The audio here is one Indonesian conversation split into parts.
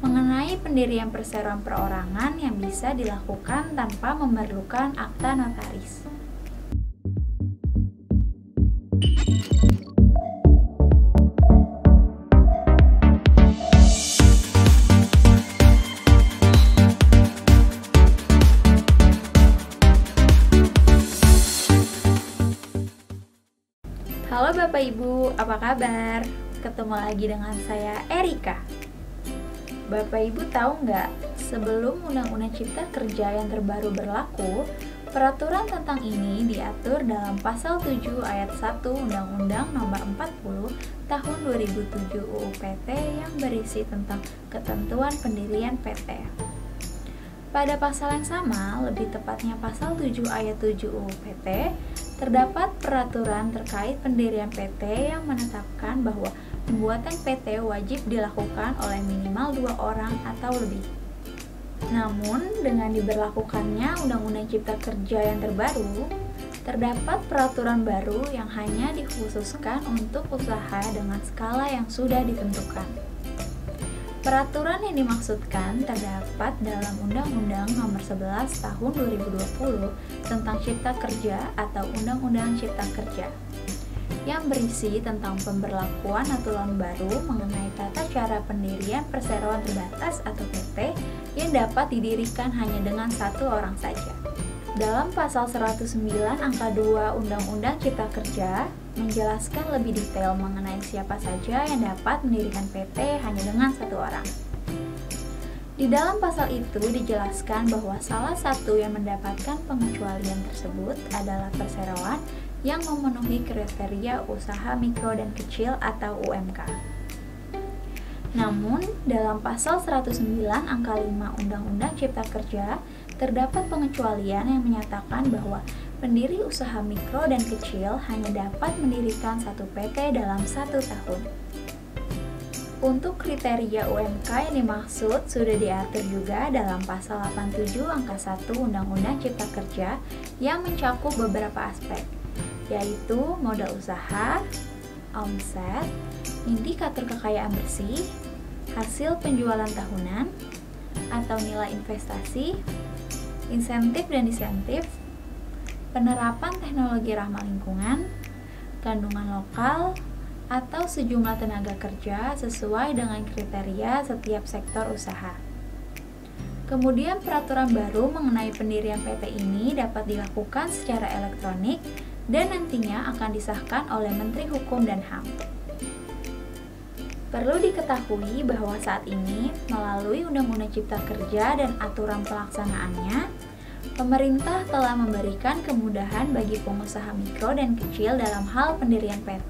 mengenai pendirian perseroan perorangan yang bisa dilakukan tanpa memerlukan akta notaris. Halo Bapak Ibu, apa kabar? Ketemu lagi dengan saya Erika. Bapak Ibu tahu nggak, sebelum Undang-Undang Cipta Kerja yang terbaru berlaku, peraturan tentang ini diatur dalam Pasal 7 Ayat 1 Undang-Undang Nomor 40 Tahun 2007 UU PT yang berisi tentang ketentuan pendirian PT. Pada pasal yang sama, lebih tepatnya Pasal 7 Ayat 7 UU PT, terdapat peraturan terkait pendirian PT yang menetapkan bahwa pembuatan PT wajib dilakukan oleh minimal 2 orang atau lebih. Namun, dengan diberlakukannya Undang-Undang Cipta Kerja yang terbaru, terdapat peraturan baru yang hanya dikhususkan untuk usaha dengan skala yang sudah ditentukan. Peraturan yang dimaksudkan terdapat dalam Undang-Undang Nomor 11 Tahun 2020 tentang Cipta Kerja atau Undang-Undang Cipta Kerja, yang berisi tentang pemberlakuan aturan baru mengenai tata cara pendirian perseroan terbatas atau PT yang dapat didirikan hanya dengan 1 orang saja. Dalam Pasal 109 Angka 2 Undang-Undang Cipta Kerja menjelaskan lebih detail mengenai siapa saja yang dapat mendirikan PT hanya dengan 1 orang. Di dalam pasal itu dijelaskan bahwa salah satu yang mendapatkan pengecualian tersebut adalah perseroan yang memenuhi kriteria usaha mikro dan kecil atau UMK. Namun, dalam Pasal 109 Angka 5 Undang-Undang Cipta Kerja terdapat pengecualian yang menyatakan bahwa pendiri usaha mikro dan kecil hanya dapat mendirikan 1 PT dalam 1 tahun. Untuk kriteria UMK yang dimaksud sudah diatur juga dalam Pasal 87 Angka 1 Undang-Undang Cipta Kerja yang mencakup beberapa aspek, yaitu modal usaha, omset, indikator kekayaan bersih, hasil penjualan tahunan, atau nilai investasi, insentif dan disentif, penerapan teknologi ramah lingkungan, kandungan lokal, atau sejumlah tenaga kerja sesuai dengan kriteria setiap sektor usaha. Kemudian peraturan baru mengenai pendirian PT ini dapat dilakukan secara elektronik dan nantinya akan disahkan oleh Menteri Hukum dan HAM. Perlu diketahui bahwa saat ini, melalui Undang-Undang Cipta Kerja dan aturan pelaksanaannya, pemerintah telah memberikan kemudahan bagi pengusaha mikro dan kecil dalam hal pendirian PT.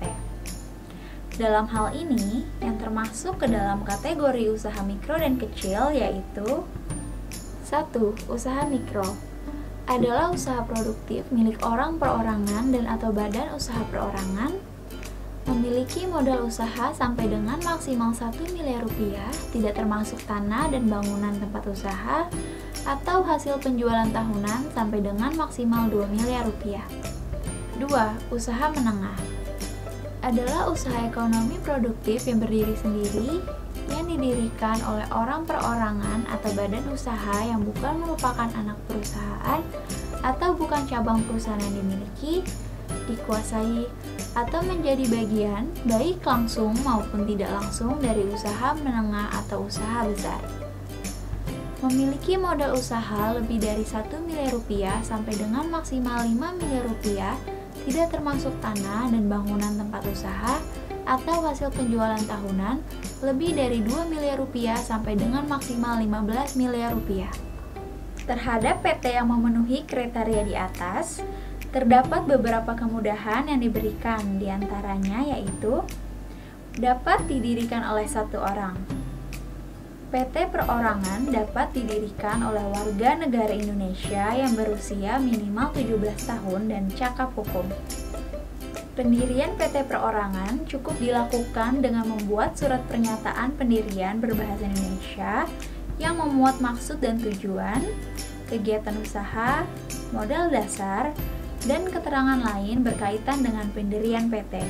Dalam hal ini, yang termasuk ke dalam kategori usaha mikro dan kecil yaitu 1. Usaha mikro adalah usaha produktif milik orang perorangan dan atau badan usaha perorangan, memiliki modal usaha sampai dengan maksimal 1 miliar rupiah, tidak termasuk tanah dan bangunan tempat usaha, atau hasil penjualan tahunan sampai dengan maksimal 2 miliar rupiah. 2. Usaha menengah adalah usaha ekonomi produktif yang berdiri sendiri, yang didirikan oleh orang perorangan atau badan usaha yang bukan merupakan anak perusahaan atau bukan cabang perusahaan yang dimiliki, dikuasai, atau menjadi bagian baik langsung maupun tidak langsung dari usaha menengah atau usaha besar. Memiliki modal usaha lebih dari 1 miliar rupiah sampai dengan maksimal 5 miliar rupiah, tidak termasuk tanah dan bangunan tempat usaha, atau hasil penjualan tahunan lebih dari 2 miliar rupiah sampai dengan maksimal 15 miliar rupiah. Terhadap PT yang memenuhi kriteria di atas, terdapat beberapa kemudahan yang diberikan, diantaranya yaitu dapat didirikan oleh 1 orang. PT perorangan dapat didirikan oleh warga negara Indonesia yang berusia minimal 17 tahun dan cakap hukum. Pendirian PT perorangan cukup dilakukan dengan membuat surat pernyataan pendirian berbahasa Indonesia yang memuat maksud dan tujuan, kegiatan usaha, modal dasar, dan keterangan lain berkaitan dengan pendirian PT.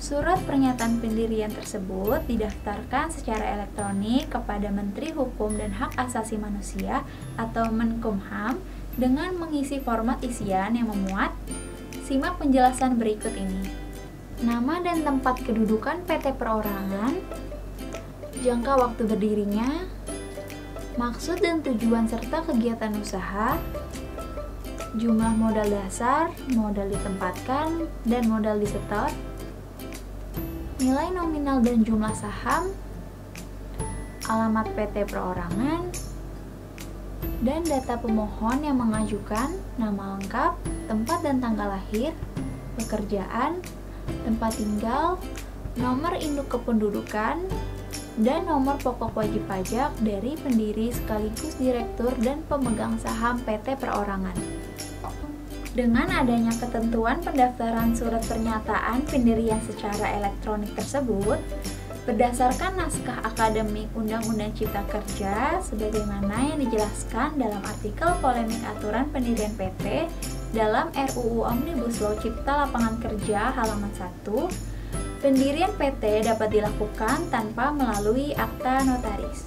Surat pernyataan pendirian tersebut didaftarkan secara elektronik kepada Menteri Hukum dan Hak Asasi Manusia atau Menkumham dengan mengisi format isian yang memuat. Simak penjelasan berikut ini. Nama dan tempat kedudukan PT perorangan, jangka waktu berdirinya, maksud dan tujuan serta kegiatan usaha, jumlah modal dasar, modal ditempatkan, dan modal disetor, nilai nominal dan jumlah saham, alamat PT perorangan, dan data pemohon yang mengajukan, nama lengkap, tempat dan tanggal lahir, pekerjaan, tempat tinggal, nomor induk kependudukan, dan nomor pokok wajib pajak dari pendiri sekaligus direktur dan pemegang saham PT perorangan. Dengan adanya ketentuan pendaftaran surat pernyataan pendirian secara elektronik tersebut, berdasarkan naskah akademik Undang-Undang Cipta Kerja sebagaimana yang dijelaskan dalam artikel polemik aturan pendirian PT dalam RUU Omnibus Law Cipta Lapangan Kerja halaman 1, pendirian PT dapat dilakukan tanpa melalui akta notaris.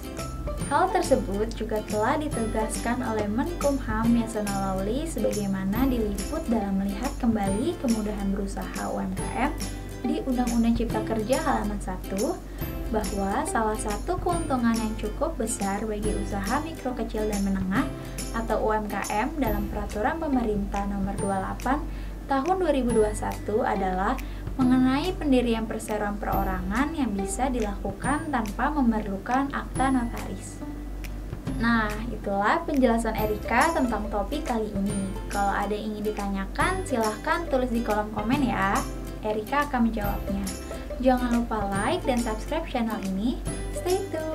Hal tersebut juga telah ditegaskan oleh Menkumham Yasona Lawli sebagaimana diliput dalam melihat kembali kemudahan berusaha UMKM di Undang-Undang Cipta Kerja halaman 1, bahwa salah satu keuntungan yang cukup besar bagi usaha mikro kecil dan menengah atau UMKM dalam Peraturan Pemerintah Nomor 28 Tahun 2021 adalah mengenai pendirian perseroan perorangan yang bisa dilakukan tanpa memerlukan akta notaris. Nah, itulah penjelasan Erika tentang topik kali ini. Kalau ada yang ingin ditanyakan, silahkan tulis di kolom komen ya. Erika akan menjawabnya. Jangan lupa like dan subscribe channel ini. Stay tuned!